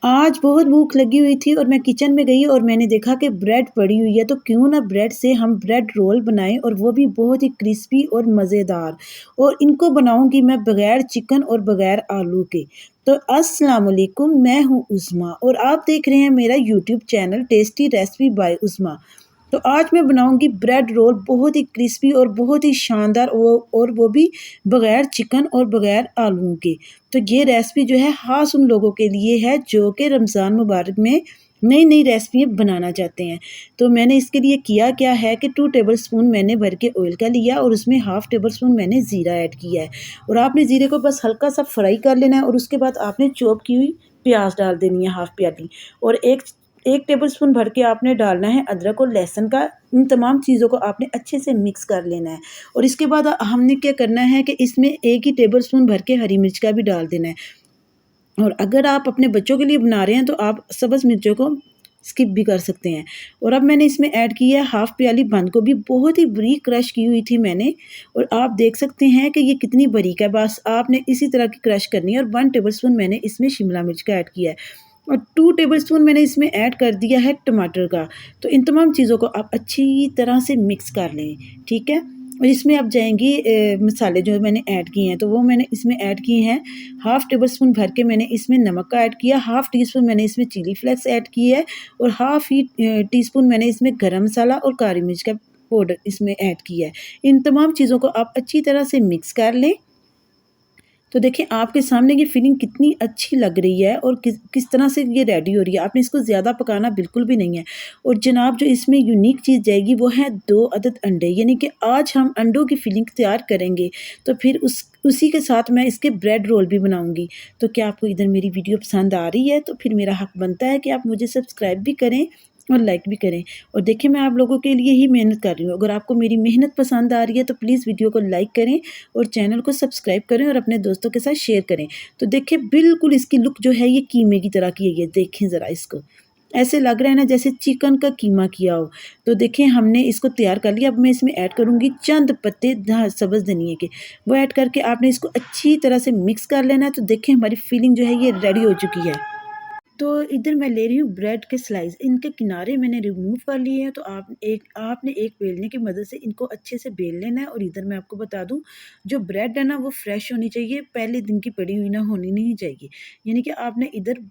आज बहुत भूख लगी हुई थी और मैं किचन में गई और मैंने देखा कि ब्रेड पड़ी हुई है, तो क्यों ना ब्रेड से हम ब्रेड रोल बनाएं और वो भी बहुत ही क्रिस्पी और मज़ेदार। और इनको बनाऊंगी मैं बगैर चिकन और बगैर आलू के। तो अस्सलाम वालेकुम, मैं हूँ उस्मा और आप देख रहे हैं मेरा YouTube channel tasty recipe by Usma. तो आज मैं बनाऊंगी ब्रेड रोल, बहुत ही क्रिस्पी और बहुत ही शानदार, और वो भी बगैर चिकन और बगैर आलू के। तो ये रेसिपी जो है ख़ास उन लोगों के लिए है जो कि रमज़ान मुबारक में नई नई रेसिपी बनाना चाहते हैं। तो मैंने इसके लिए किया क्या है कि 2 टेबलस्पून मैंने भर के ऑयल का लिया और उसमें हाफ़ टेबलस्पून मैंने ज़ीरा ऐड किया है। और आपने ज़ीरे को बस हल्का सा फ्राई कर लेना है और उसके बाद आपने चॉप की हुई प्याज डाल देनी है, हाफ़ प्याली। और एक टेबलस्पून भर के आपने डालना है अदरक और लहसुन का। इन तमाम चीज़ों को आपने अच्छे से मिक्स कर लेना है। और इसके बाद हमने क्या करना है कि इसमें एक ही टेबलस्पून भर के हरी मिर्च का भी डाल देना है। और अगर आप अपने बच्चों के लिए बना रहे हैं तो आप सब्ज़ मिर्चों को स्किप भी कर सकते हैं। और अब मैंने इसमें ऐड किया है हाफ़ प्याली बंद गोभी, बहुत ही बारीक क्रश की हुई थी मैंने। और आप देख सकते हैं कि ये कितनी बारीक है, बस आपने इसी तरह की क्रश करनी है। और 1 टेबलस्पून मैंने इसमें शिमला मिर्च का ऐड किया है और 2 टेबलस्पून मैंने इसमें ऐड कर दिया है टमाटर का। तो इन तमाम चीज़ों को आप अच्छी तरह से मिक्स कर लें, ठीक है। और इसमें अब जाएंगी मसाले जो मैंने ऐड किए हैं, तो वो मैंने इसमें ऐड किए हैं। हाफ़ टेबल स्पून भर के मैंने इसमें नमक का ऐड किया, हाफ़ टी स्पून मैंने इसमें चिली फ्लेक्स ऐड की है और हाफ़ ही टी स्पून मैंने इसमें गरम मसाला और काली मिर्च का पाउडर इसमें ऐड किया है। इन तमाम चीज़ों को आप अच्छी तरह से मिक्स कर लें। तो देखिए आपके सामने ये फिलिंग कितनी अच्छी लग रही है और किस तरह से ये रेडी हो रही है। आपने इसको ज़्यादा पकाना बिल्कुल भी नहीं है। और जनाब जो इसमें यूनिक चीज़ जाएगी वो है 2 अदद अंडे, यानी कि आज हम अंडों की फिलिंग तैयार करेंगे। तो फिर उसी के साथ मैं इसके ब्रेड रोल भी बनाऊंगी। तो क्या आपको इधर मेरी वीडियो पसंद आ रही है? तो फिर मेरा हक बनता है कि आप मुझे सब्सक्राइब भी करें और लाइक भी करें। और देखिए मैं आप लोगों के लिए ही मेहनत कर रही हूँ। अगर आपको मेरी मेहनत पसंद आ रही है तो प्लीज़ वीडियो को लाइक करें और चैनल को सब्सक्राइब करें और अपने दोस्तों के साथ शेयर करें। तो देखिए बिल्कुल इसकी लुक जो है ये कीमे की तरह की है। ये देखें ज़रा इसको, ऐसे लग रहा है ना जैसे चिकन का कीमा किया हो। तो देखें हमने इसको तैयार कर लिया। अब मैं इसमें ऐड करूँगी चंद पत्ते सब्ज़ धनिए के। वो ऐड करके आपने इसको अच्छी तरह से मिक्स कर लेना है। तो देखें हमारी फिलिंग जो है ये रेडी हो चुकी है। तो इधर मैं ले रही हूँ ब्रेड के स्लाइस, इनके किनारे मैंने रिमूव कर लिए हैं। तो आपने एक बेलने की मदद से इनको अच्छे से बेल लेना है। और इधर मैं आपको बता दूँ, जो ब्रेड है ना वो फ्रेश होनी चाहिए, पहले दिन की पड़ी हुई ना होनी नहीं चाहिए। यानी कि आपने इधर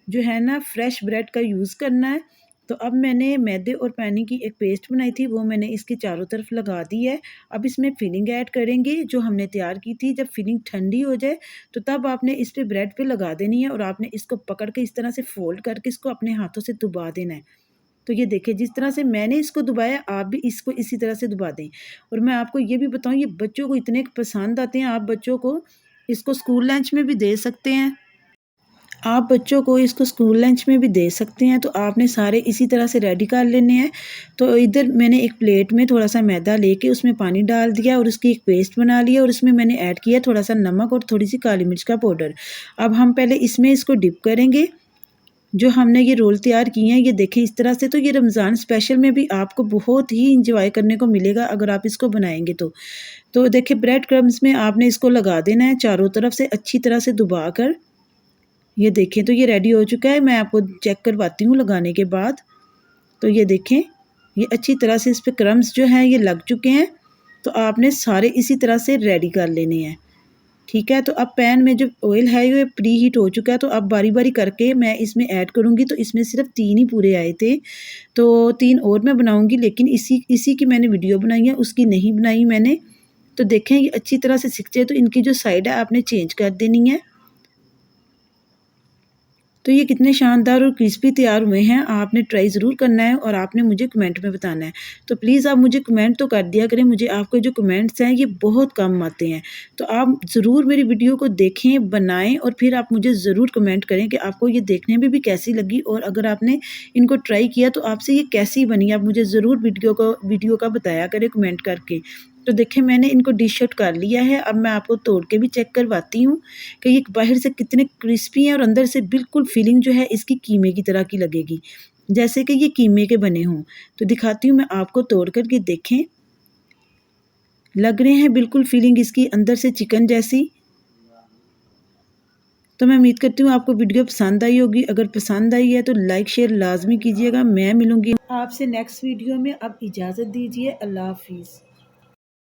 जो है ना फ्रेश ब्रेड का यूज़ करना है। तो अब मैंने मैदे और पानी की एक पेस्ट बनाई थी, वो मैंने इसकी चारों तरफ लगा दी है। अब इसमें फिलिंग ऐड करेंगे जो हमने तैयार की थी। जब फिलिंग ठंडी हो जाए तो तब आपने इस पे ब्रेड पे लगा देनी है और आपने इसको पकड़ के इस तरह से फोल्ड करके इसको अपने हाथों से दबा देना है। तो ये देखिए जिस तरह से मैंने इसको दबाया आप भी इसको इसी तरह से दबा दें। और मैं आपको ये भी बताऊँ, ये बच्चों को इतने पसंद आते हैं। आप बच्चों को इसको स्कूल लंच में भी दे सकते हैं। आप बच्चों को इसको स्कूल लंच में भी दे सकते हैं। तो आपने सारे इसी तरह से रेडी कर लेने हैं। तो इधर मैंने एक प्लेट में थोड़ा सा मैदा लेके उसमें पानी डाल दिया और उसकी एक पेस्ट बना लिया और उसमें मैंने ऐड किया थोड़ा सा नमक और थोड़ी सी काली मिर्च का पाउडर। अब हम पहले इसमें इसको डिप करेंगे। जो हमने ये रोल तैयार किए हैं ये देखें इस तरह से। तो ये रमज़ान स्पेशल में भी आपको बहुत ही इंजॉय करने को मिलेगा अगर आप इसको बनाएंगे तो देखिए ब्रेड क्रम्स में आपने इसको लगा देना है चारों तरफ से अच्छी तरह से दबा कर। ये देखें तो ये रेडी हो चुका है। मैं आपको चेक करवाती हूँ लगाने के बाद। तो ये देखें ये अच्छी तरह से इस पे क्रम्स जो हैं ये लग चुके हैं। तो आपने सारे इसी तरह से रेडी कर लेने हैं, ठीक है। तो अब पैन में जो ऑयल है ये प्री हीट हो चुका है। तो अब बारी बारी करके मैं इसमें ऐड करूँगी। तो इसमें सिर्फ 3 ही पूरे आए थे, तो 3 और मैं बनाऊँगी, लेकिन इसी की मैंने वीडियो बनाई है, उसकी नहीं बनाई मैंने। तो देखें ये अच्छी तरह से सिक जाए तो इनकी जो साइड है आपने चेंज कर देनी है। तो ये कितने शानदार और क्रिस्पी तैयार हुए हैं। आपने ट्राई ज़रूर करना है और आपने मुझे कमेंट में बताना है। तो प्लीज़ आप मुझे कमेंट तो कर दिया करें, मुझे आपके जो कमेंट्स हैं ये बहुत कम आते हैं। तो आप ज़रूर मेरी वीडियो को देखें, बनाएं और फिर आप मुझे ज़रूर कमेंट करें कि आपको ये देखने में भी कैसी लगी और अगर आपने इनको ट्राई किया तो आपसे ये कैसी बनी। आप मुझे ज़रूर वीडियो का बताया करें कमेंट करके। तो देखें मैंने इनको डिश आउट कर लिया है। अब मैं आपको तोड़ के भी चेक करवाती हूँ कि ये बाहर से कितने क्रिस्पी हैं और अंदर से बिल्कुल फीलिंग जो है इसकी कीमे की तरह की लगेगी, जैसे कि ये कीमे के बने हों। तो दिखाती हूँ मैं आपको तोड़ कर के देखें, लग रहे हैं बिल्कुल फीलिंग इसकी अंदर से चिकन जैसी। तो मैं उम्मीद करती हूँ आपको वीडियो पसंद आई होगी। अगर पसंद आई है तो लाइक शेयर लाजमी कीजिएगा। मैं मिलूंगी आपसे नेक्स्ट वीडियो में। अब इजाज़त दीजिए। अल्लाह हाफिज़।